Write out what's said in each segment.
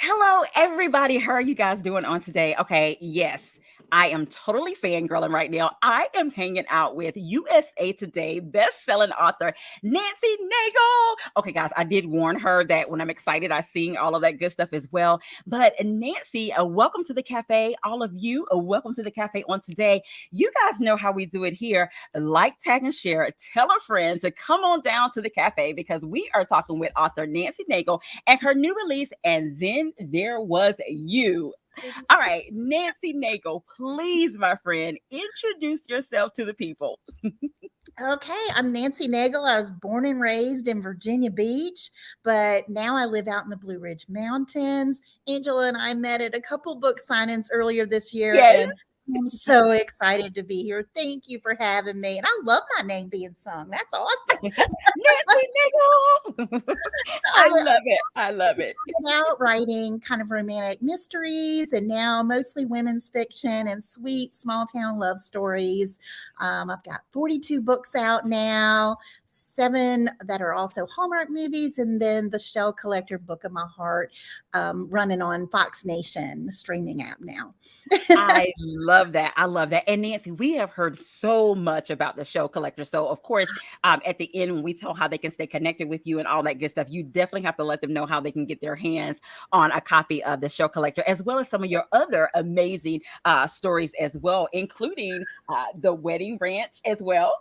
Hello, everybody. How are you guys doing on today? Okay, yes, I am totally fangirling right now. I am hanging out with USA Today best-selling author Nancy Naigle. Okay, guys, I did warn her that when I'm excited, I sing all of that good stuff as well. But Nancy, welcome to the cafe. All of you, welcome to the cafe on today. You guys know how we do it here. Like, tag, and share. Tell a friend to come on down to the cafe because we are talking with author Nancy Naigle and her new release, And Then There Was You. All right, Nancy Naigle, please, my friend, introduce yourself to the people. Okay, I'm Nancy Naigle. I was born and raised in Virginia Beach, but now I live out in the Blue Ridge Mountains. Angela and I met at a couple book signings earlier this year, Yes. and I'm so excited to be here. Thank you for having me. And I love my name being sung. That's awesome. Nancy Naigle. I I love it. I love it. started out writing kind of romantic mysteries and now mostly women's fiction and sweet small town love stories. I've got 42 books out now, 7 that are also Hallmark movies, and then the Shell Collector Book of My Heart running on Fox Nation streaming app now. I love that. I love that. And Nancy, we have heard so much about the show collector. So, of course, at the end, when we tell how they can stay connected with you and all that good stuff, you definitely have to let them know how they can get their hands on a copy of the show collector, as well as some of your other amazing stories as well, including the Wedding Ranch as well.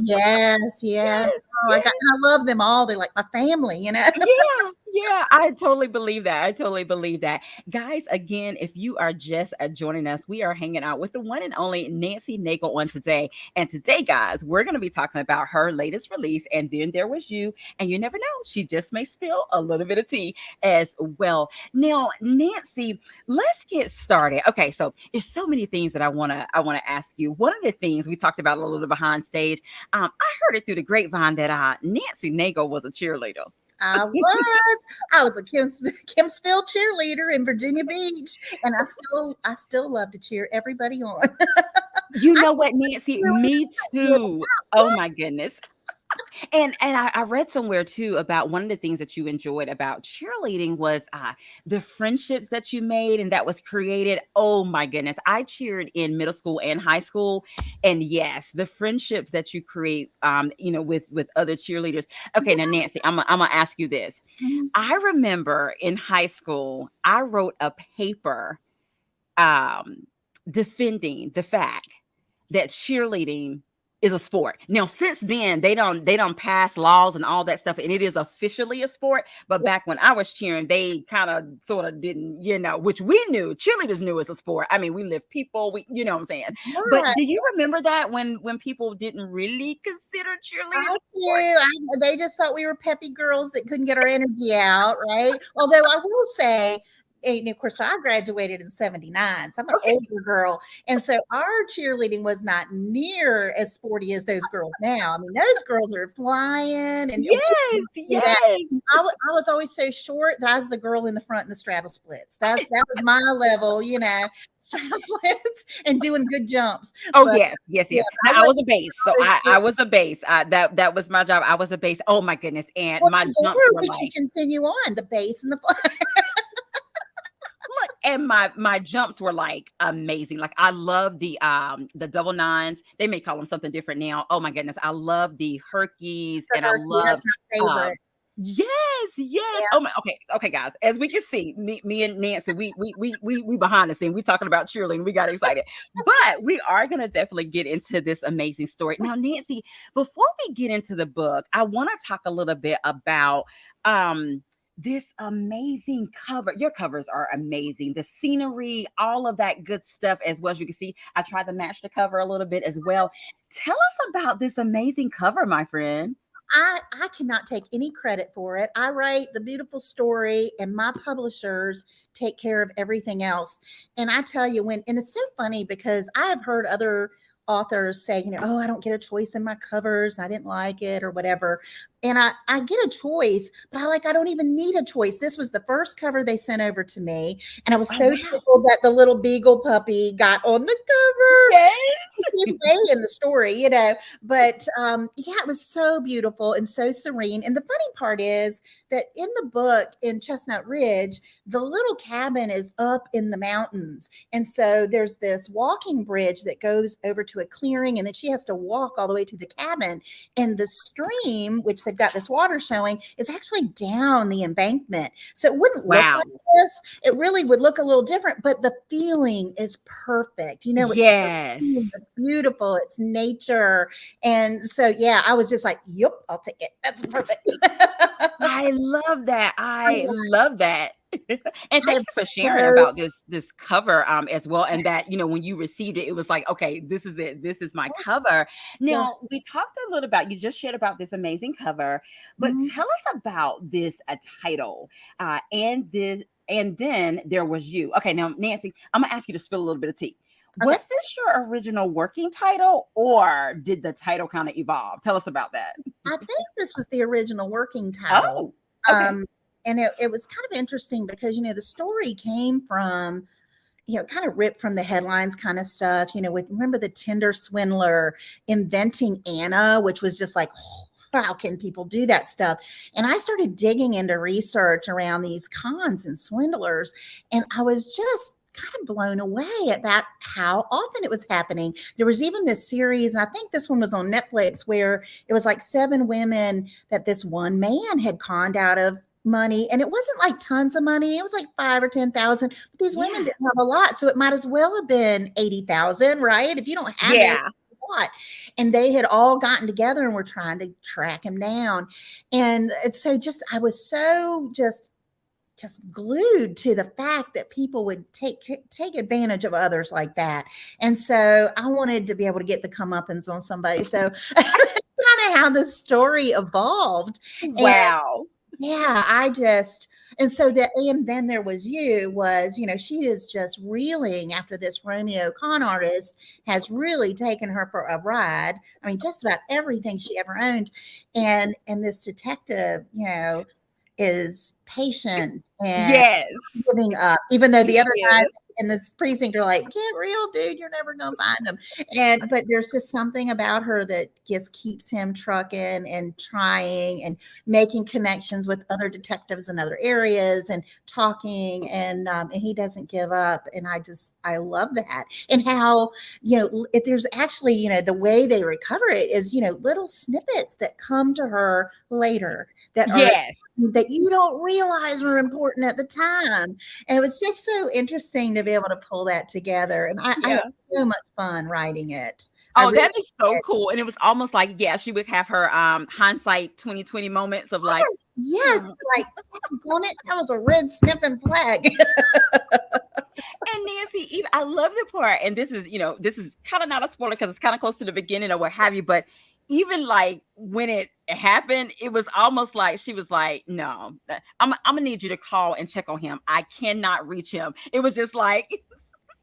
Yes, yes. Yes, Oh, yes. I love them all. They're like my family, you know. Yeah, yeah, I totally believe that. I totally believe that. Guys, again, if you are just joining us, we are hanging out with the one and only Nancy Naigle on today. And today, guys, we're going to be talking about her latest release, And Then There Was You. And you never know, she just may spill a little bit of tea as well. Now, Nancy, let's get started. Okay, so there's so many things that I want to ask you. One of the things we talked about a little bit behind stage, I heard it through the grapevine that Nancy Naigle was a cheerleader. I was. I was a Kimsville cheerleader in Virginia Beach, and I still love to cheer everybody on. You I know what, Nancy? really Me do. too. Oh my goodness. And I read somewhere too about one of the things that you enjoyed about cheerleading was the friendships that you made and that was created. Oh my goodness. I cheered in middle school and high school. And yes, the friendships that you create with other cheerleaders. Okay, now Nancy, I'm gonna ask you this. Mhm. I remember in high school, I wrote a paper um defending the fact that cheerleading is a sport. Now, since then, they don't pass laws and all that stuff, and it is officially a sport. But back when I was cheering, they kind of sort of didn't, which we knew cheerleaders knew as a sport. I mean, we live people, you know what I'm saying. But Right. do you remember that when people didn't really consider cheerleading I a do. sport? They just thought we were peppy girls that couldn't get our energy out, right? Although I will say, and of course, I graduated in '79, so I'm an Okay. older girl, and so our cheerleading was not near as sporty as those girls now. I mean, those girls are flying, and Yes, do that. yes. I was always so short that I was the girl in the front in the straddle splits. That was my level, straddle splits and doing good jumps. Oh, But yes, yes, yeah, yes. Now I I was wasn't a base, so always I was a base. That was my job. I was a base. Oh my goodness, and well, my jumps together were we can like, continue on the bass and the fly. look, and my jumps were like amazing. Like I love the double nines. They may call them something different now. Oh my goodness, I love the herkies, The and I herky, that's love my um favorite. yes, yes. Yeah. Oh my, okay, okay, guys. As we can see, me and Nancy, we behind the scene. We talking about cheerleading. We got excited, but we are gonna definitely get into this amazing story now, Nancy. Before we get into the book, I want to talk a little bit about this amazing cover. Your covers are amazing. The scenery, all of that good stuff, as well as you can see. I tried to match the cover a little bit as well. Tell us about this amazing cover, my friend. I cannot take any credit for it. I write the beautiful story, and my publishers take care of everything else. And I tell you, and it's so funny because I have heard other authors say, oh, I don't get a choice in my covers. I didn't like it or whatever. and I get a choice, but I don't even need a choice. This was the first cover they sent over to me, and I was Oh, so wow. tickled that the little beagle puppy got on the cover. Yes. His way in the story, but yeah, it was so beautiful and so serene. And the funny part is that in the book in Chestnut Ridge, the little cabin is up in the mountains, and so there's this walking bridge that goes over to a clearing, and then she has to walk all the way to the cabin. And the stream, which they've got this water showing, is actually down the embankment, so it wouldn't look Wow. like this. It really would look a little different, but the feeling is perfect. It's Yes. it's beautiful. It's nature. And so, yeah, I was just like, yep, I'll take it. That's perfect. I love that. I love that. And thank I you for sharing so about this cover as well. And that, when you received it, it was like, okay, this is it. This is my cover. yeah. Now, we talked a little about, you just shared about this amazing cover, but Mhm. tell us about this title and then there was you. Okay, now Nancy, I'm gonna ask you to spill a little bit of tea. Okay. Was this your original working title, or did the title kind of evolve? Tell us about that. I think this was the original working title. Oh, okay. Um, and it was kind of interesting because, the story came from, kind of ripped from the headlines kind of stuff. Remember the Tinder swindler inventing Anna, which was just like, oh, how can people do that stuff? And I started digging into research around these cons and swindlers, and I was just kind of blown away about how often it was happening. There was even this series, and I think this one was on Netflix, where it was like 7 women that this one man had conned out of money, and it wasn't like tons of money. It was like 5 or 10,000. But these women Yeah. didn't have a lot, so it might as well have been 80,000, right? If you don't have it, Yeah. what? And they had all gotten together and were trying to track him down. And so I was so just glued to the fact that people would take advantage of others like that. And so I wanted to be able to get the comeuppance on somebody. So kind of how the story evolved. And Wow. yeah, and so and then there was she is just reeling after this Romeo con artist has really taken her for a ride. I mean, just about everything she ever owned. And this detective, is patient and Yes. giving up, even though the He other guys is. in this precinct are like, "Get real, dude. You're never gonna find them." But there's just something about her that just keeps him trucking and trying and making connections with other detectives in other areas and talking, and he doesn't give up. And I love that. And how, if there's actually, the way they recover it is, little snippets that come to her later Yes. that you don't realize were important at the time. And it was just so interesting to be able to pull that together. And I had Yeah. so much fun writing it. I Oh, really that is so did. cool. And it was almost like, yeah, she would have her hindsight 2020 moments of like, Yes, "Hmm." like, on it, that was a red snipping flag. And Nancy, even I love the part, and this is kind of not a spoiler because it's kind of close to the beginning or what have you, but even like when it happened, it was almost like she was like, "No, I'm gonna need you to call and check on him. I cannot reach him." It was just like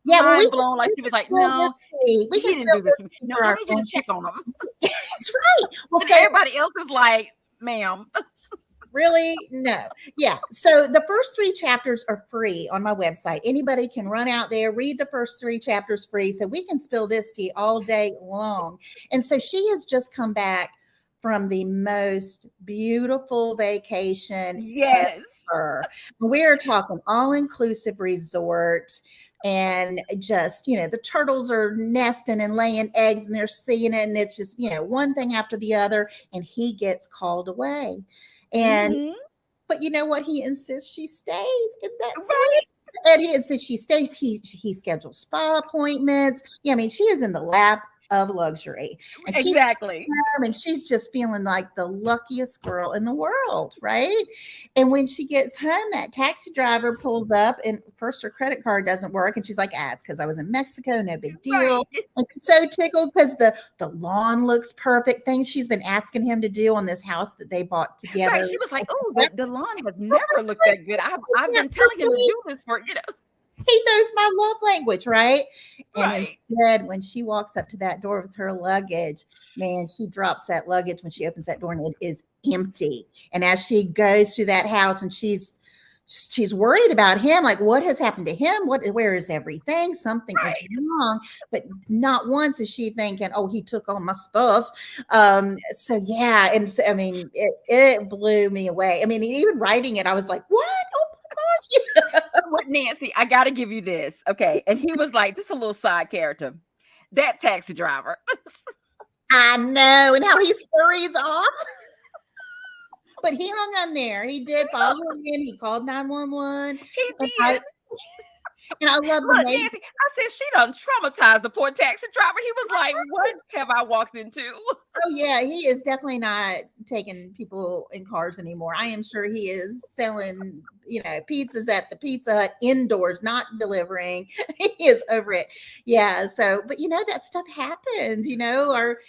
Yeah, well, mind blown. Like she was like, "No, we he can didn't spill do this this to me. tea No, for I our need you to friends. check on him." That's right. Well, And so everybody else is like, "Ma'am." really? No. Yeah. So the first 3 chapters are free on my website. Anybody can run out there, read the first 3 chapters free. So we can spill this tea all day long. And so she has just come back from the most beautiful vacation Yes. ever. We're talking all inclusive resort. And just, the turtles are nesting and laying eggs and they're seeing it. And it's just, one thing after the other. And he gets called away. And Hmm. but you know what? He insists she stays in that suite. Right. And he insists she stays. He schedules spa appointments. Yeah, I mean, she is in the lap of luxury. And Exactly. she's just feeling like the luckiest girl in the world, right? And when she gets home, that taxi driver pulls up, and first her credit card doesn't work, and she's like, "Ah, it's because I was in Mexico, no big deal." Right. And she's so tickled because the lawn looks perfect. Things she's been asking him to do on this house that they bought together. Right. She was like, "Oh, the lawn has never looked that good. I've been telling him to do this for." He knows my love language, right? And Right. instead, when she walks up to that door with her luggage, man, she drops that luggage when she opens that door and it is empty. And as she goes through that house and she's worried about him, like what has happened to him? Where is everything? Something is Right. wrong. But not once is she thinking, oh, he took all my stuff. So yeah, and so, I mean, it blew me away. I mean, even writing it, I was like, what? Oh my gosh. What, Nancy, I got to give you this. Okay. And he was like, just a little side character. That taxi driver. I know, and how he scurries off. But he hung on there. He did follow him in. He called 911. He And I did. and I love the Look, maid. Nancy, I said she done traumatized the poor taxi driver. He was like, what have I walked into? Oh yeah, he is definitely not taking people in cars anymore. I am sure he is selling, pizzas at the Pizza Hut indoors, not delivering. He is over it. Yeah. So, but that stuff happens, or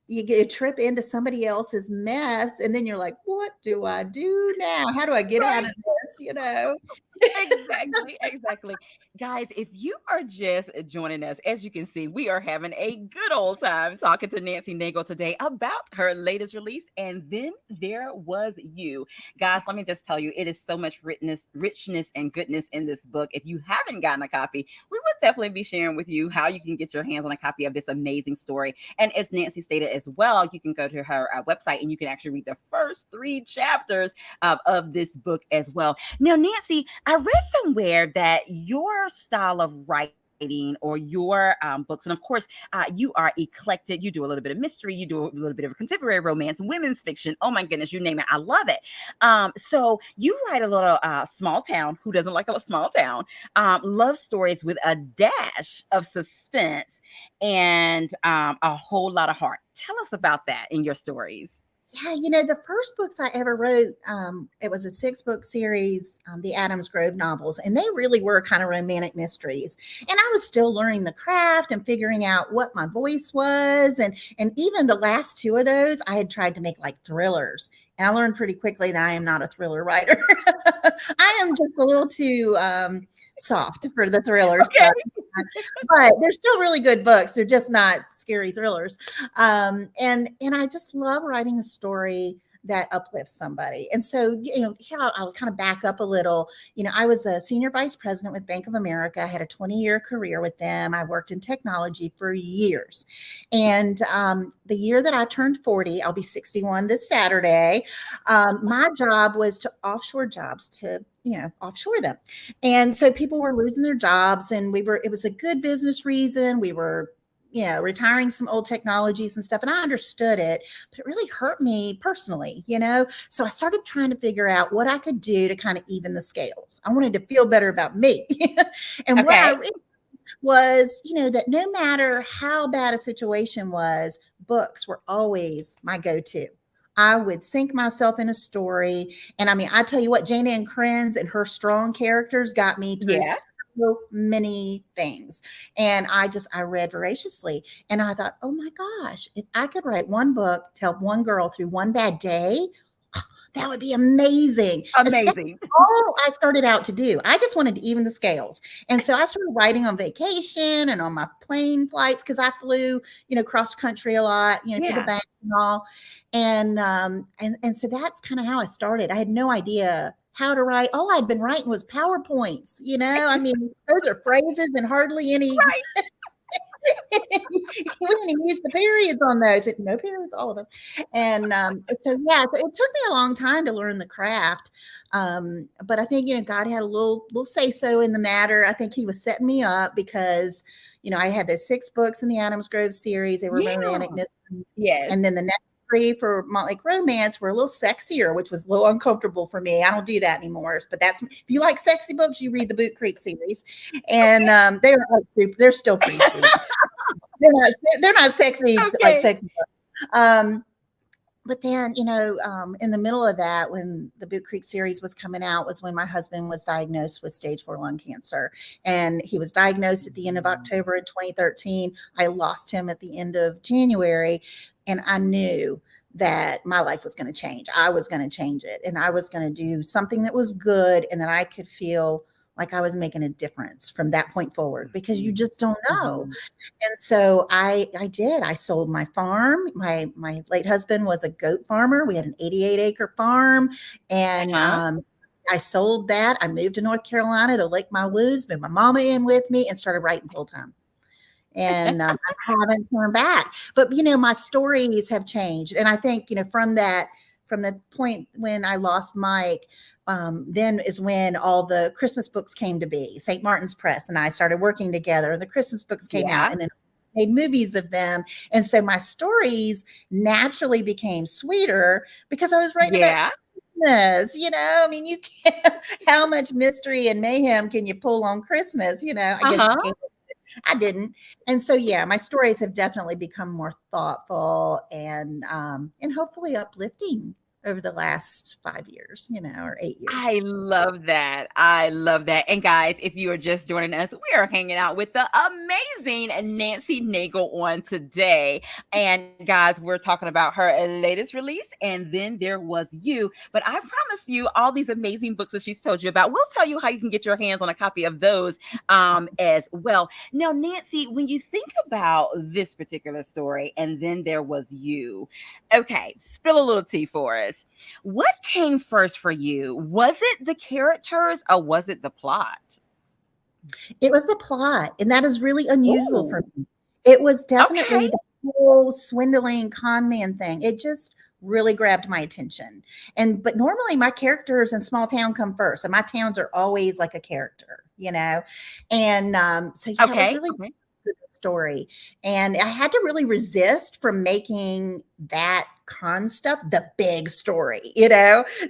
you get a trip into somebody else's mess, and then you're like, what do I do now? How do I get out Right. of this? Exactly, exactly. Guys, if you are just joining us, as you can see, we are having a good old time talking to Nancy Naigle today about her latest release. And then there was you. Guys, let me just tell you, it is so much richness and goodness in this book. If you haven't gotten a copy, we would definitely be sharing with you how you can get your hands on a copy of this amazing story. And as Nancy stated as well, you can go to her website and you can actually read the first 3 chapters of this book as well. Now, Nancy, I read somewhere that your style of writing or your books, and of course, you are eclectic. You do a little bit of mystery, you do a little bit of contemporary romance, women's fiction. Oh my goodness, you name it, I love it. So you write a little small town. Who doesn't like a small town? Love stories with a dash of suspense and a whole lot of heart. Tell us about that in your stories. Yeah, the first books I ever wrote, it was a 6-book series, the Adams Grove novels, and they really were kind of romantic mysteries. And I was still learning the craft and figuring out what my voice was, and even the last 2 of those, I had tried to make like thrillers. And I learned pretty quickly that I am not a thriller writer. I am just a little too soft for the thrillers. Okay. But they're still really good books. They're just not scary thrillers. And I just love writing a story that uplifts somebody. And so, here I'll kind of back up a little. I was a senior vice president with Bank of America. I had a 20-year career with them. I worked in technology for years. And the year that I turned 40, I'll be 61 this Saturday. My job was to offshore jobs to offshore them. And so people were losing their jobs, and it was a good business reason. We were, retiring some old technologies and stuff. And I understood it, but it really hurt me personally. So I started trying to figure out what I could do to kind of even the scales. I wanted to feel better about me. And what I Okay. realized was, that no matter how bad a situation was, books were always my go-to. I would sink myself in a story. And I mean, I tell you what, Jane Ann Krenz and her strong characters got me through Yeah. so many things. And I read voraciously. And I thought, oh my gosh, if I could write one book to help one girl through one bad day, that would be amazing. That's Amazing. all I started out to do. I just wanted to even the scales. And so I started writing on vacation and on my plane flights because I flew, cross country a lot, for the Yeah. bank and all. And so that's kind of how I started. I had no idea how to write. All I'd been writing was PowerPoints. I mean, those are phrases and hardly any. Right. We didn't even use the periods on those. No periods, all of them. And so yeah, so it took me a long time to learn the craft. But I think God had a little say so in the matter. I think He was setting me up because I had those 6 books in the Adams Grove series. They were romantic Yeah. mysteries, Yes. and then the next 3 for Motley Romance were a little sexier, which was a little uncomfortable for me. I don't do that anymore. But if you like sexy books, you read the Boot Creek series, and they're still pretty sweet. They're not sexy like Okay. sexy. But then, in the middle of that, when the Boot Creek series was coming out, was when my husband was diagnosed with stage 4 lung cancer. And he was diagnosed at the end of October in 2013. I lost him at the end of January. And I knew that my life was going to change. I was going to change it. And I was going to do something that was good and that I could feel like I was making a difference from that point forward because you Mhm. just don't know. Mhm. And so I did. I sold my farm. My late husband was a goat farmer. We had an 88-acre farm, and Uh-huh. I sold that. I moved to North Carolina to lick my wounds, moved my mama in with me, and started writing full time. And I haven't turned back. But my stories have changed, and I think from the point when I lost Mike, then is when all the Christmas books came to be. St. Martin's Press and I started working together. The Christmas books came out, Yeah. and then made movies of them. And so my stories naturally became sweeter because I was writing about Yeah. Christmas. I mean, you can't, how much mystery and mayhem can you pull on Christmas? I guess you Uh-huh. can't. I didn't. And so yeah, my stories have definitely become more thoughtful and hopefully uplifting over the last 5 years, or 8 years. I love that. I love that. And guys, if you are just joining us, we are hanging out with the amazing Nancy Naigle on today. And guys, we're talking about her latest release, And Then There Was You. But I promise you, all these amazing books that she's told you about, we'll tell you how you can get your hands on a copy of those as well. Now, Nancy, when you think about this particular story, And Then There Was You, okay, spill a little tea for us. What came first for you? Was it the characters or was it the plot? It was the plot, and that is really unusual for Ooh, me. It was okay. definitely the whole swindling con man thing. It just really grabbed my attention. But normally my characters in small town come first, and my towns are always like a character. And so yeah, it was Okay. really Okay. good story. And I had to really resist from making that con stuff the big story.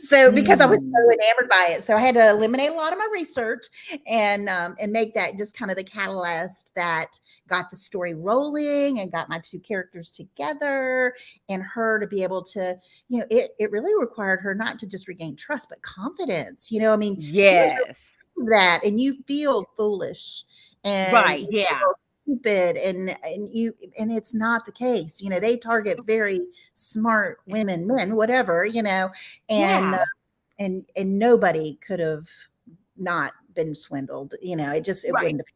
So because I was so Mm, enamored by it. So I had to eliminate a lot of my research and make that just kind of the catalyst that got the story rolling and got my two characters together and her to be able to, it really required her not to just regain trust, but confidence. I mean, humans yes. really do that and you feel foolish and Right. you Yeah. feel stupid and it's not the case. They target very smart women, men, whatever, and Yeah. and nobody could have not been swindled. It Right. wouldn't have.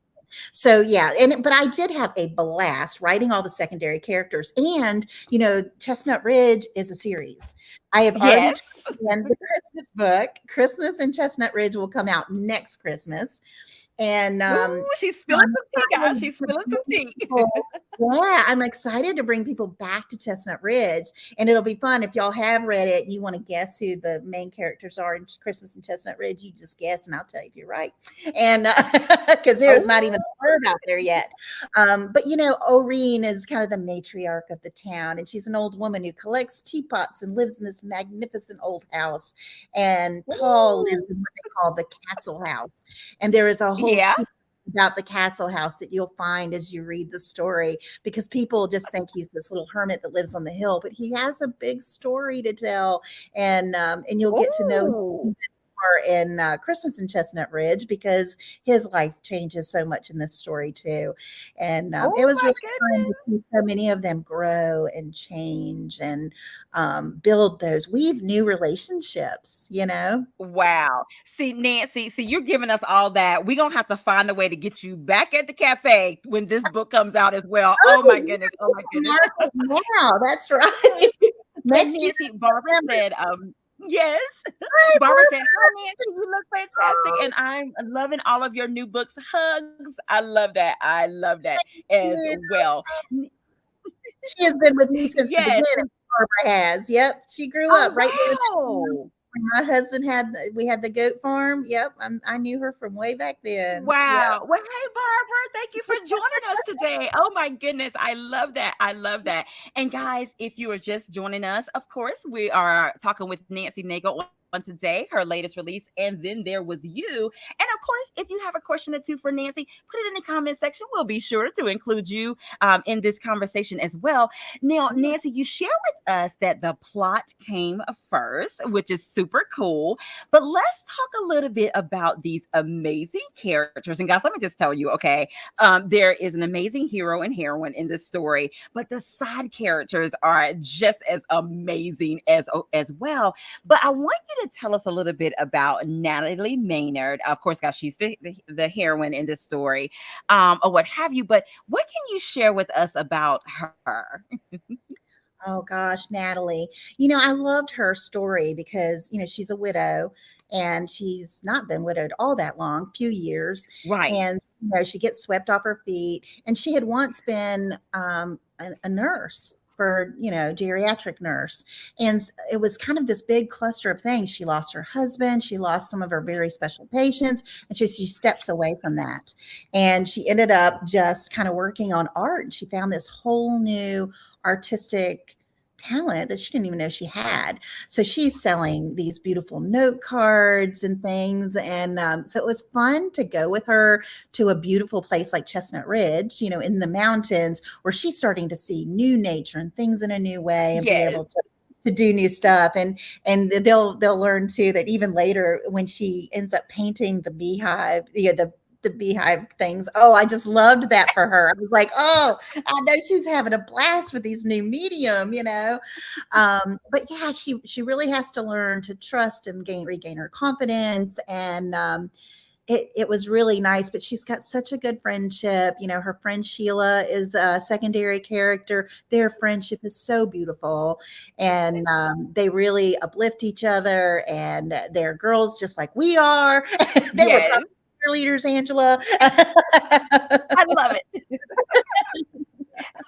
So yeah, but I did have a blast writing all the secondary characters. And Chestnut Ridge is a series. I have already Yes. turned in the Christmas book. Christmas and Chestnut Ridge will come out next Christmas. And Ooh, she's spilling I'm some tea, guys. excited She's to spilling some bring tea. people. Yeah, I'm excited to bring people back to Chestnut Ridge, and it'll be fun if y'all have read it and you want to guess who the main characters are in Christmas and Chestnut Ridge. You just guess, and I'll tell you if you're right. And because there's not even Oh, a word out there yet. But Oreen is kind of the matriarch of the town, and she's an old woman who collects teapots and lives in this magnificent old house. And Paul lives ooh. in what they call the castle house, and there is a whole Yeah. secret about the castle house that you'll find as you read the story because people just think he's this little hermit that lives on the hill, but he has a big story to tell, and you'll get to know him Ooh. more in Christmas in Chestnut Ridge because his life changes so much in this story too, and it Oh was my really fun to goodness. see so many of them grow and change and build those weave new relationships. Wow. See, Nancy, you're giving us all that. We're going to have to find a way to get you back at the cafe when this book comes out as well. Oh Oh, my goodness. Oh my yeah, goodness. market now. That's right. And Next year, Nancy, Barbara September. said, yes. Hi, Barbara said, "Hi, Barbara. Nancy, you look fantastic, Oh, and I'm loving all of your new books. Hugs. I love that. I love that as yeah. well." She has been with me since the Yes. beginning. Barbara has. Yep. She grew up right there in that town Oh, wow. when my husband we had the goat farm. Yep. I knew her from way back then. Yep. Wow. Well, hey, Barbara, thank you for joining us today. Oh, my goodness. I love that. I love that. And guys, if you are just joining us, of course, we are talking with Nancy Nagel on today, her latest release, And Then There Was You. And of course, if you have a question or two for Nancy, put it in the comment section. We'll be sure to include you in this conversation as well. Now, Nancy, you share with us that the plot came first, which is super cool. But let's talk a little bit about these amazing characters. And guys, let me just tell you, okay, there is an amazing hero and heroine in this story, but the side characters are just as amazing as well. But I want you you to tell us a little bit about Natalie Maynard. Of course, guys, she's the heroine in this story, or what have you. But what can you share with us about her? Oh gosh, Natalie. I loved her story because, she's a widow and she's not been widowed all that long, few years. Right. And, she gets swept off her feet. And she had once been a nurse for, geriatric nurse. And it was kind of this big cluster of things. She lost her husband. She lost some of her very special patients. And she steps away from that. And she ended up just kind of working on art. She found this whole new artistic talent that she didn't even know she had. So she's selling these beautiful note cards and things. And so it was fun to go with her to a beautiful place like Chestnut Ridge, in the mountains, where she's starting to see new nature and things in a new way and be Yes. able to do new stuff. And they'll learn too that even later when she ends up painting the beehive, the beehive things. Oh, I just loved that for her. I was like, oh, I know she's having a blast with these new medium. But yeah, she really has to learn to trust and regain her confidence. And it was really nice, but she's got such a good friendship. Her friend Sheila is a secondary character. Their friendship is so beautiful, and they really uplift each other. And they're girls just like we are. They were Yes. cheerleaders, Angela. I love it.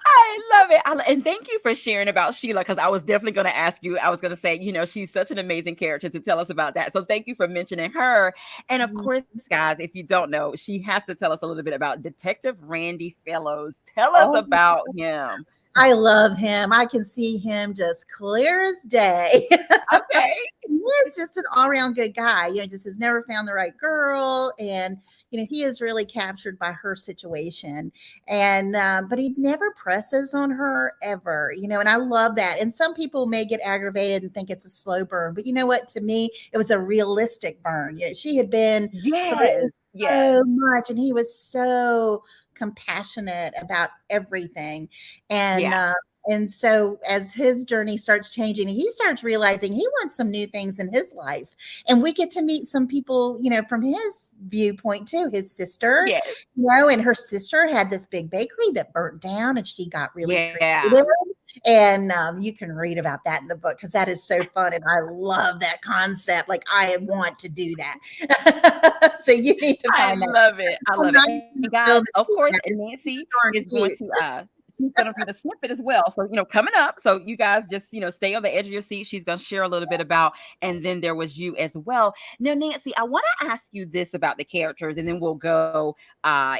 I love it. And thank you for sharing about Sheila, because I was definitely going to ask you. I was going to say, she's such an amazing character to tell us about that. So thank you for mentioning her. And of course, guys, if you don't know, she has to tell us a little bit about Detective Randy Fellows. Tell us Oh, about him. I love him. I can see him just clear as day. Okay. He's just an all-around good guy. Just has never found the right girl, and he is really captured by her situation. And but he never presses on her ever. And I love that. And some people may get aggravated and think it's a slow burn, but you know what? To me, it was a realistic burn. She had been Yes. through Yes. so much, and he was so compassionate about everything. And Yeah. and so as his journey starts changing, he starts realizing he wants some new things in his life. And we get to meet some people, from his viewpoint too. His sister, Yes. and her sister had this big bakery that burnt down, and she got really Yeah. creative. And you can read about that in the book because that is so fun. And I love that concept. Like, I want to do that. So you need to I find that. love it. I I'm love it. not even And gonna spill guys, the of tea. course, That is Nancy darn is going cute. to she's gonna read a snippet as well. So, coming up. So you guys just, stay on the edge of your seat. She's gonna share a little bit about, and then there was you as well. Now, Nancy, I want to ask you this about the characters, and then we'll go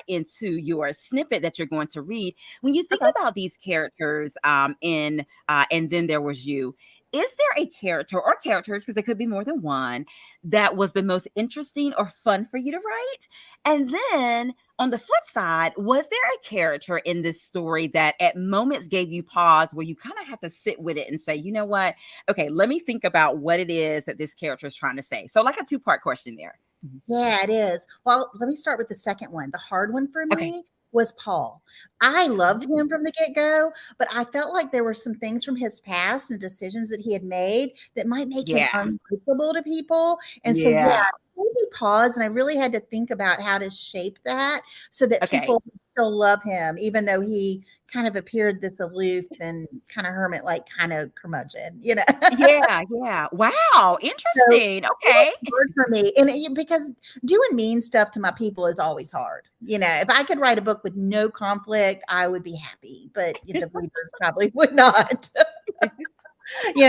into your snippet that you're going to read. When you think Okay. about these characters in and then there was you. Is there a character or characters, because there could be more than one, that was the most interesting or fun for you to write? And then on the flip side, was there a character in this story that at moments gave you pause where you kind of had to sit with it and say, you know what? Okay, let me think about what it is that this character is trying to say. So, like a two-part question there. Mhm. Yeah, it is. Well, let me start with the second one. The hard one for Okay. me was Paul. I loved him Oh, from the get-go, but I felt like there were some things from his past and decisions that he had made that might make him yeah. unlikable to people. And so, yeah, Yeah. it made me pause, and I really had to think about how to shape that so that Okay. people still love him, even though he kind of appeared this aloof and kind of hermit-like kind of curmudgeon. Yeah. Yeah. Wow. So Interesting. it was Okay. hard for me, and because doing mean stuff to my people is always hard. If I could write a book with no conflict, I would be happy, but the readers probably would not.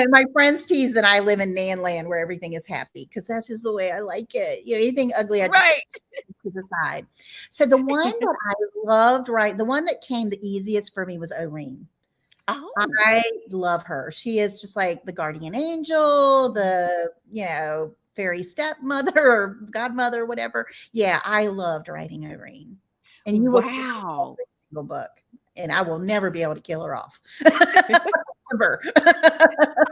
My friends tease that I live in Nan land where everything is happy because that's just the way I like it. Anything ugly, I just Right. to the side. So the one that I loved, right, the one that came the easiest for me was Oreen. Oh. I love her. She is just like the guardian angel, the, fairy stepmother or godmother, whatever. Yeah, I loved writing Irene. And you will see her in Wow. every single book. And I will never be able to kill her off. ever.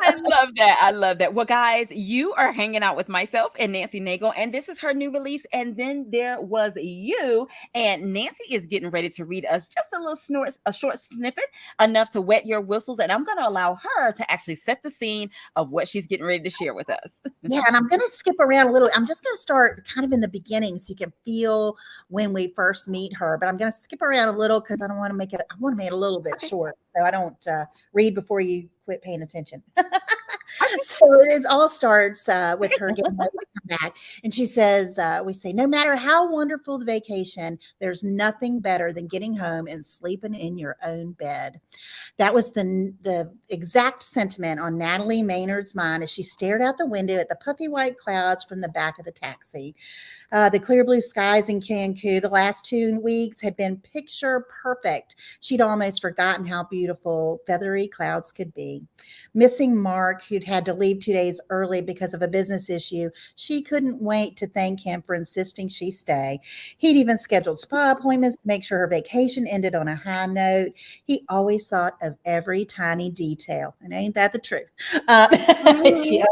I love that. I love that. Well, guys, you are hanging out with myself and Nancy Naigle, and this is her new release. And then there was you, and Nancy is getting ready to read us just a little snort, a short snippet, enough to wet your whistles. And I'm going to allow her to actually set the scene of what she's getting ready to share with us. Yeah, and I'm going to skip around a little. I'm just going to start kind of in the beginning so you can feel when we first meet her. But I'm going to skip around a little because I don't want to make it. I want to make it a little bit Okay. short, so I don't read before you quit paying attention. Okay. So it all starts with her getting ready to come back. And she says, we say, no matter how wonderful the vacation, there's nothing better than getting home and sleeping in your own bed. That was the exact sentiment on Natalie Maynard's mind as she stared out the window at the puffy white clouds from the back of the taxi. The clear blue skies in Cancun the last 2 weeks had been picture perfect. She'd almost forgotten how beautiful feathery clouds could be. Missing Mark, who'd had to leave 2 days early because of a business issue, she couldn't wait to thank him for insisting she stay. He'd even scheduled spa appointments to make sure her vacation ended on a high note. He always thought of every tiny detail. And ain't that the truth? She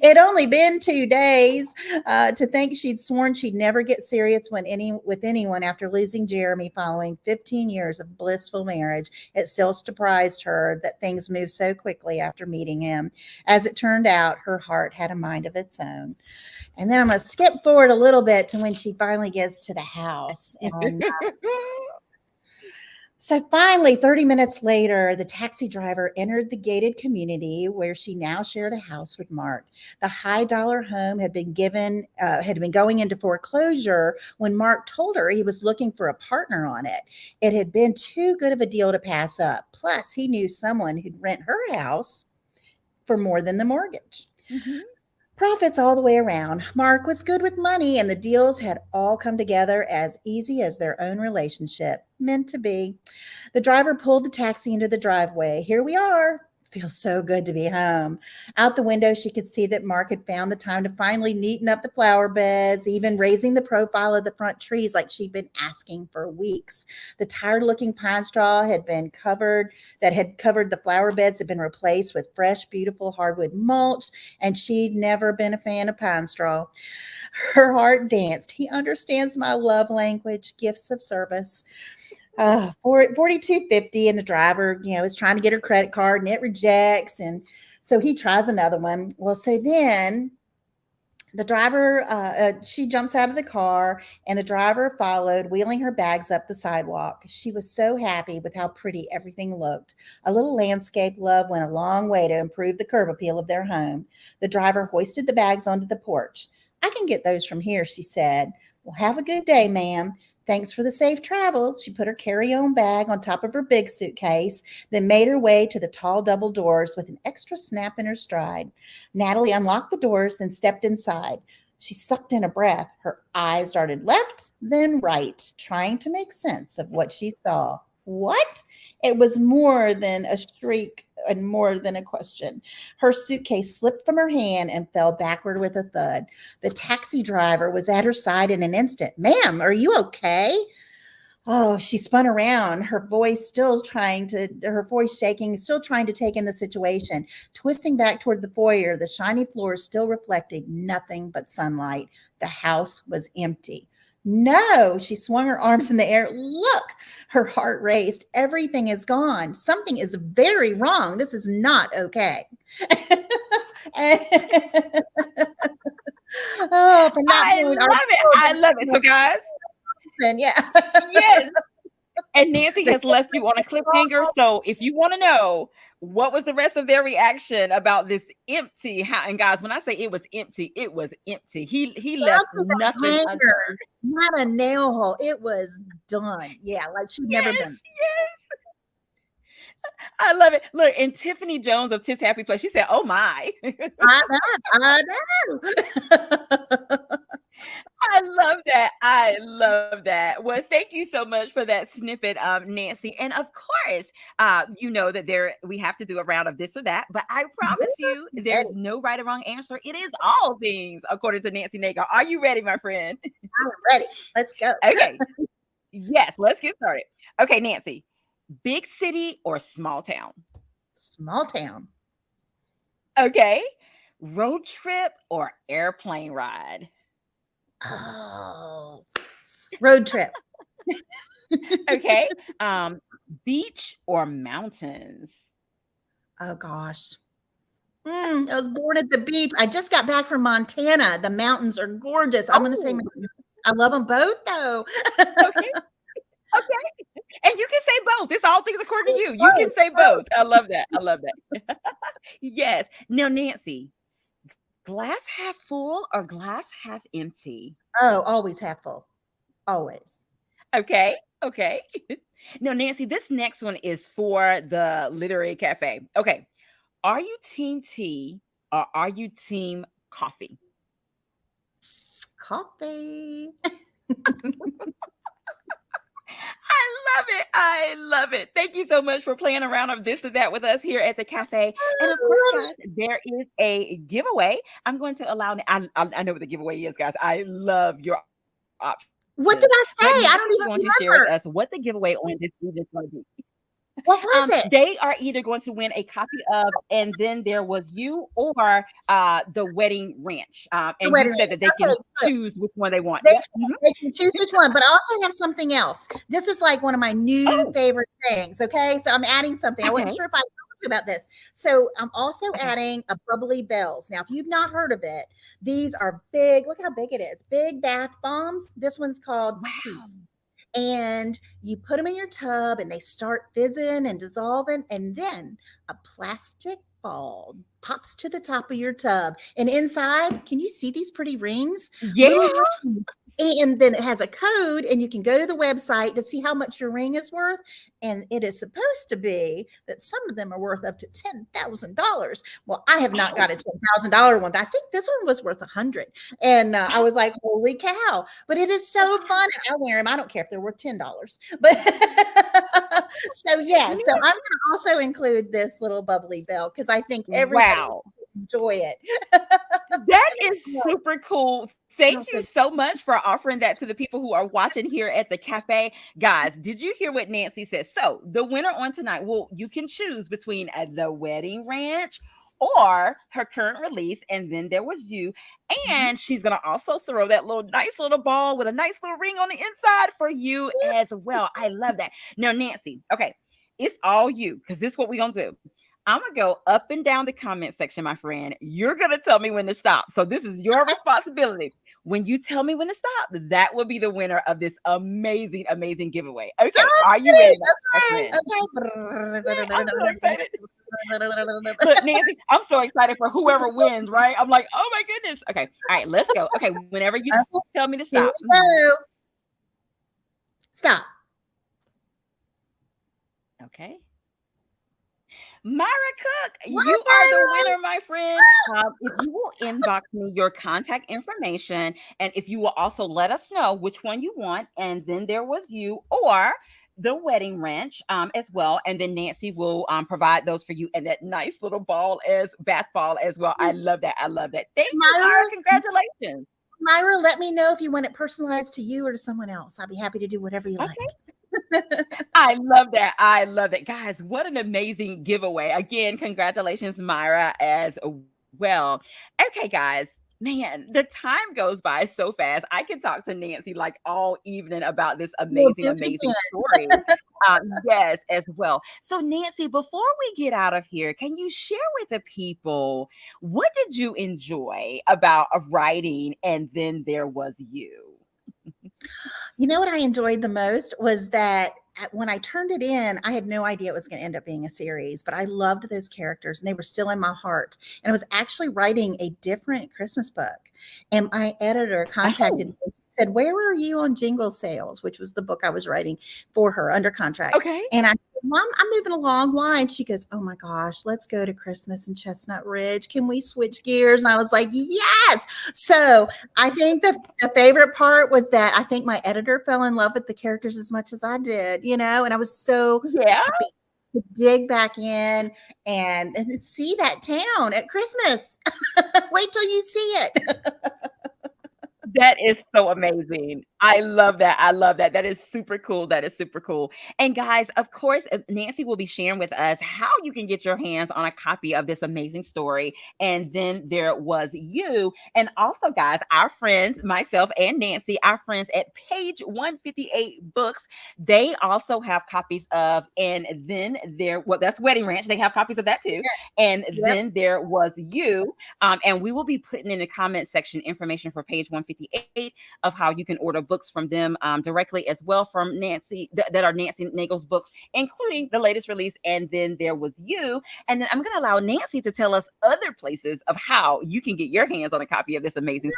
It'd only been 2 days to think she'd sworn she'd never get serious with anyone after losing Jeremy following 15 years of blissful marriage. It still surprised her that things moved so quickly after meeting him. As it turned out, her heart had a mind of its own. And then I'm going to skip forward a little bit to when she finally gets to the house. And so finally, 30 minutes later, the taxi driver entered the gated community where she now shared a house with Mark. The high dollar home had been going into foreclosure when Mark told her he was looking for a partner on it. It had been too good of a deal to pass up. Plus, he knew someone who'd rent her house for more than the mortgage. Mm-hmm. Profits all the way around. Mark was good with money, and the deals had all come together as easy as their own relationship. Meant to be. The driver pulled the taxi into the driveway. Here we are. Feels so good to be home. Out the window, she could see that Mark had found the time to finally neaten up the flower beds, even raising the profile of the front trees like she'd been asking for weeks. The tired-looking pine straw that had covered the flower beds had been replaced with fresh, beautiful hardwood mulch, and she'd never been a fan of pine straw. Her heart danced. He understands my love language, gifts of service. 42.50, and the driver, is trying to get her credit card and it rejects. And so he tries another one. Well, so then the driver, she jumps out of the car and the driver followed, wheeling her bags up the sidewalk. She was so happy with how pretty everything looked. A little landscape love went a long way to improve the curb appeal of their home. The driver hoisted the bags onto the porch. I can get those from here, she said. Well, have a good day, ma'am. Thanks for the safe travel. She put her carry-on bag on top of her big suitcase, then made her way to the tall double doors with an extra snap in her stride. Natalie unlocked the doors, then stepped inside. She sucked in a breath. Her eyes darted left, then right, trying to make sense of what she saw. What? It was more than a shriek and more than a question. Her suitcase slipped from her hand and fell backward with a thud. The taxi driver was at her side in an instant. Ma'am, are you okay? Oh, she spun around, her voice shaking, still trying to take in the situation. Twisting back toward the foyer, the shiny floor still reflected nothing but sunlight. The house was empty. No, she swung her arms in the air. Look, her heart raced. Everything is gone. Something is very wrong. This is not okay. Oh, from that I point, love it. I love it. So, guys, yeah. yes. And Nancy has left you on a cliffhanger. So if you want to know what was the rest of their reaction about this empty house, and guys, when I say it was empty, it was empty. He left Down to the nothing hangers, not a nail hole. It was done. Yeah, like she'd never been. Yes. I love it. Look, and Tiffany Jones of Tiff's Happy Place, she said, "Oh my." I know. I love that. I love that. Well, thank you so much for that snippet, Nancy. And of course, you know that we have to do a round of this or that. But I promise you, there's no right or wrong answer. It is all things, according to Nancy Naigle. Are you ready, my friend? I'm ready. Let's go. Okay. Yes, let's get started. Okay, Nancy. Big city or small town? Small town. Okay. Road trip or airplane ride? Oh, road trip. Okay. Um, Beach or mountains? Oh gosh. I was born at the beach. I just got back from Montana. The mountains are gorgeous. I'm going to say Oh, mountains. I love them both, though. okay. Okay. And you can say both. It's all things according to you. You can Both, say both. both. I love that. I love that. Yes. Now, Nancy, glass half full or glass half empty? Oh, always half full. Always. Okay. Okay. Now, Nancy, this next one is for the literary cafe. Okay. Are you team tea or are you team coffee? Coffee. I love it. I love it. Thank you so much for playing around of this or that with us here at the cafe. And of course, guys, there is a giveaway. I'm going to allow. I know what the giveaway is, guys. I love your What options. did I But say? I Nancy don't is even going to share with remember. us what the giveaway on this is going to be. What was it? They are either going to win a copy of And Then There Was You or the Wedding Ranch. The And you wedding said ring. that they can Okay, good. choose which one they want. They Yep. can, they can choose which one, but I also have something else. This is like one of my new Oh, favorite things. Okay, so I'm adding something. I wasn't okay. sure if I told you about this. So I'm also Okay. adding a bubbly bells. Now, if you've not heard of it, these are big. Look how big it is. Big bath bombs. This one's called Wow. Peace. And you put them in your tub and they start fizzing and dissolving, and then a plastic ball pops to the top of your tub, and inside, can you see these pretty rings? Yeah. Little rings. And then it has a code, and you can go to the website to see how much your ring is worth. And it is supposed to be that some of them are worth up to $10,000. Well, I have not Oh, got a $10,000 one, but I think this one was worth 100. And I wow. was like, holy cow. But it is so Wow. fun. And I wear them. I don't care if they're worth $10. But so, yeah. So I'm going to also include this little bubbly bell because I think everybody Wow. enjoy it. That is super cool. Thank Also, you so much for offering that to the people who are watching here at the cafe. Guys, did you hear what Nancy said? So, the winner on tonight, well, you can choose between The Wedding Ranch or her current release, And Then There Was You. And she's going to also throw that little nice little ball with a nice little ring on the inside for you as well. I love that. Now, Nancy, okay, it's all you because this is what we're going to do. I'm gonna go up and down the comment section, my friend. You're gonna tell me when to stop. So this is your responsibility. When you tell me when to stop, that will be the winner of this amazing, amazing giveaway. Okay, are you ready, my okay, friend? Yeah, I'm so excited. okay. Look, Nancy, I'm so excited for whoever wins, right? I'm like, oh my goodness. Okay, all right, let's go. Okay, whenever you Okay, tell me to here stop. we go. Stop. Okay. Myra Cook, What, you are the winner, my friend. If you will inbox me your contact information, and if you will also let us know which one you want, And Then There Was You or the Wedding Ranch as well. And then Nancy will provide those for you and that nice little ball as bath ball as well. I love that. I love that. Thank you, Myra. Myra, Congratulations. Myra, let me know if you want it personalized to you or to someone else. I'll be happy to do whatever you like. Okay. I love that. I love it. Guys, what an amazing giveaway. Again, congratulations, Myra, as well. Okay, guys. Man, the time goes by so fast. I can talk to Nancy like all evening about this We'll amazing, do it amazing again. story. Yes, as well. So, Nancy, before we get out of here, can you share with the people what did you enjoy about writing And Then There Was You? You know what I enjoyed the most was that when I turned it in, I had no idea it was going to end up being a series, but I loved those characters and they were still in my heart. And I was actually writing a different Christmas book. And my editor contacted Oh, me and said, "Where were you on Jingle Sales?" which was the book I was writing for her under contract. okay. And I said, "Mom, I'm moving along. Why?" And she goes, "Oh my gosh, let's go to Christmas in Chestnut Ridge. Can we switch gears?" And I was like, "Yes." So I think the favorite part was that I think my editor fell in love with the characters as much as I did, and I was so Yeah. happy to dig back in and see that town at Christmas. Wait till you see it. That is so amazing. I love that. I love that. That is super cool. That is super cool. And guys, of course, Nancy will be sharing with us how you can get your hands on a copy of this amazing story. And then there was you. And also, guys, our friends, myself and Nancy, our friends at page 158 books, they also have copies of, and then there, well, that's Wedding Ranch. They have copies of that too. And Yep. then there was you. And we will be putting in the comment section information for page 158 of how you can order books from them directly as well from Nancy that are Nancy Naigle's books, including the latest release. And then there was you. And then I'm going to allow Nancy to tell us other places of how you can get your hands on a copy of this amazing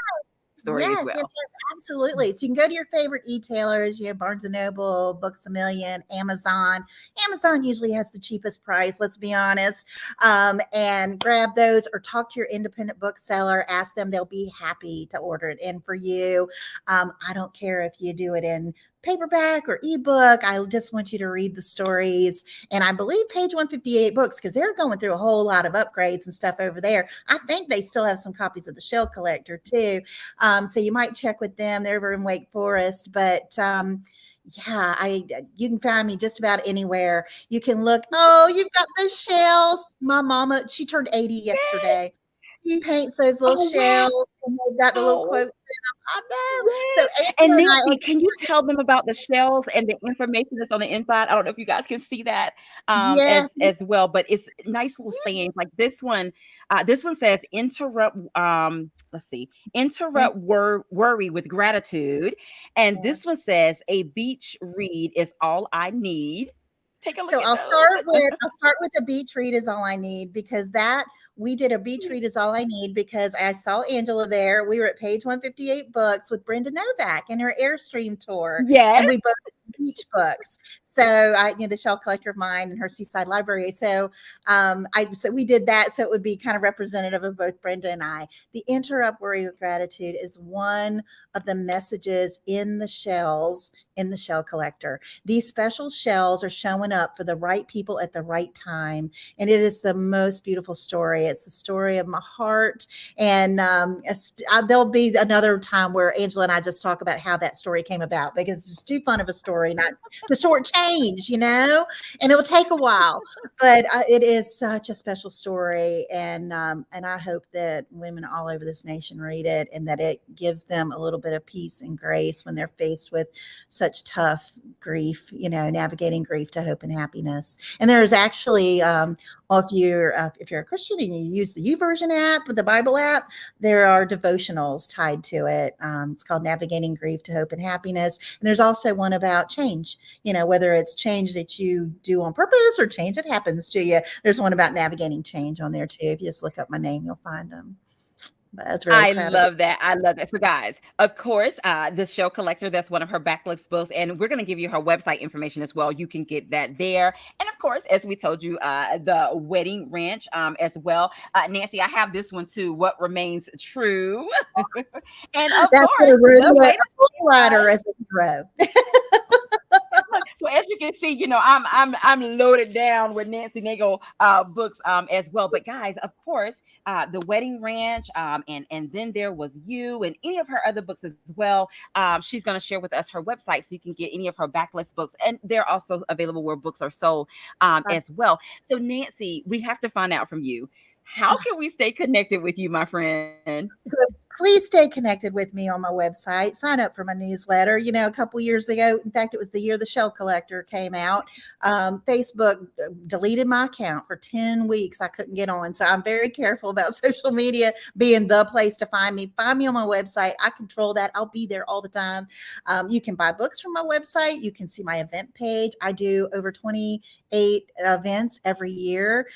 story as Yes, well. yes, yes, absolutely. So you can go to your favorite e-tailers. You have Barnes and Noble, Books a Million, Amazon. Amazon usually has the cheapest price, let's be honest. And grab those or talk to your independent bookseller. Ask them; they'll be happy to order it in for you. I don't care if you do it in paperback or ebook. I just want you to read the stories. And I believe page 158 books, because they're going through a whole lot of upgrades and stuff over there. I think they still have some copies of the Shell Collector too. So you might check with them. They're over in Wake Forest, but yeah, you can find me just about anywhere. You can look. Oh, you've got those shells. My mama, she turned 80 Yes. yesterday. She paints those little Oh, wow. shells, and they've got the little quotes in them. I know. So Yes. And Angela and I, Nancy, can you tell them about the shells and the information that's on the inside? I don't know if you guys can see that yes, as well, but it's nice little sayings like this one. This one says interrupt. Let's see, and interrupt worry with gratitude, and this yes. one says a beach read is all I need. Take a look So at those. I'll start with the beach read is all I need, because that we did a beach read is all I need because I saw Angela there. We were at page 158 books with Brenda Novak and her Airstream tour, Yes. and we both beach books. So the Shell Collector of mine and her Seaside Library. So so we did that. So it would be kind of representative of both Brenda and I. The interrupt worry with gratitude is one of the messages in the shells in the Shell Collector. These special shells are showing up for the right people at the right time. And it is the most beautiful story. It's the story of my heart. And there'll be another time where Angela and I just talk about how that story came about, because it's just too fun of a story not to shortchange, and it will take a while. But it is such a special story. And I hope that women all over this nation read it, and that it gives them a little bit of peace and grace when they're faced with such tough grief, navigating grief to hope and happiness. And there's actually, if you're a Christian and you use the YouVersion app, the Bible app, there are devotionals tied to it. It's called Navigating Grief to Hope and Happiness. And there's also one about change, whether it's change that you do on purpose or change that happens to you. There's one about navigating change on there too. If you just look up my name, you'll find them. But I was really I proud of it. love that. I love that. So, guys, of course, the Show Collector, that's one of her backlist books. And we're going to give you her website information as well. You can get that there. And of course, as we told you, the Wedding Ranch as well. Nancy, I have this one too, What Remains True. And of That's what course, a the rodeo, latest. a bull rider as a hero. So as you can see, I'm loaded down with Nancy Naigle books as well. But guys, of course, the Wedding Ranch, and then there was you and any of her other books as well. She's going to share with us her website so you can get any of her backlist books, and they're also available where books are sold as well. So Nancy, we have to find out from you. How can we stay connected with you, my friend? So please stay connected with me on my website. Sign up for my newsletter. A couple years ago, in fact, it was the year the Shell Collector came out. Facebook deleted my account for 10 weeks. I couldn't get on. So I'm very careful about social media being the place to find me. Find me on my website. I control that. I'll be there all the time. You can buy books from my website. You can see my event page. I do over 28 events every year,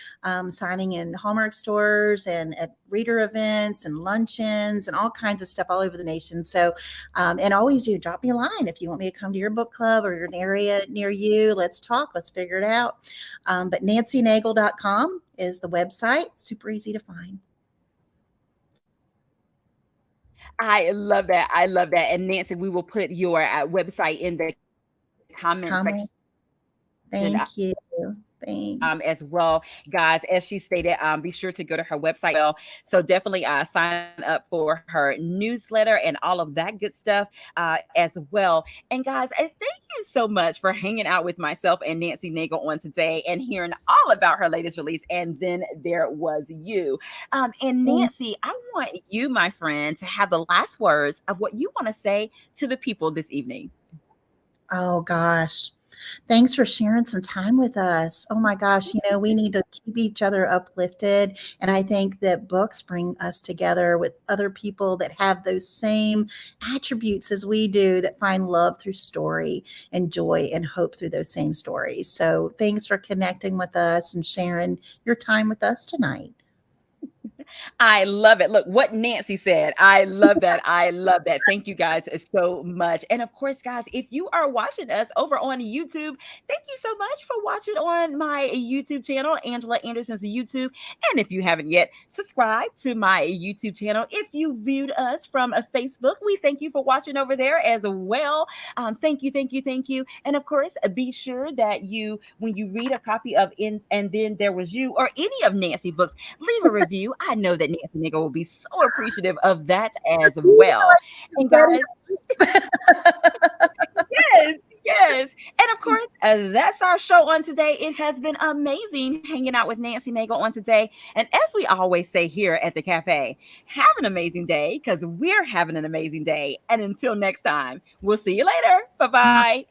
signing in Hallmark stores and at reader events and luncheons and all kinds of stuff all over the nation. So, and always do drop me a line if you want me to come to your book club or an area near you. Let's talk. Let's figure it out. But nancynaigle.com is the website. Super easy to find. I love that. I love that. And Nancy, we will put your website in the comment section Comment. Thank you. Thanks. as well, guys. As she stated, be sure to go to her website. Well, so definitely sign up for her newsletter and all of that good stuff as well. And guys, thank you so much for hanging out with myself and Nancy Nagel on today and hearing all about her latest release. And then there was you. And Nancy, I want you, my friend, to have the last words of what you want to say to the people this evening. Oh gosh. Thanks for sharing some time with us. Oh my gosh, we need to keep each other uplifted. And I think that books bring us together with other people that have those same attributes as we do, that find love through story and joy and hope through those same stories. So thanks for connecting with us and sharing your time with us tonight. I love it. Look what Nancy said. I love that. I love that. Thank you guys so much. And of course, guys, if you are watching us over on YouTube, thank you so much for watching on my YouTube channel, Angela Anderson's YouTube. And if you haven't yet, subscribe to my YouTube channel. If you viewed us from a Facebook, we thank you for watching over there as well. Thank you, thank you, thank you. And of course, be sure that when you read a copy of In and Then There Was You or any of Nancy books, leave a review. I know that Nancy Nigga will be so appreciative of that as well. And Ready guys, yes, yes. And of course, that's our show on today. It has been amazing hanging out with Nancy Nagel on today. And as we always say here at the cafe, have an amazing day because we're having an amazing day. And until next time, we'll see you later. Bye to bye.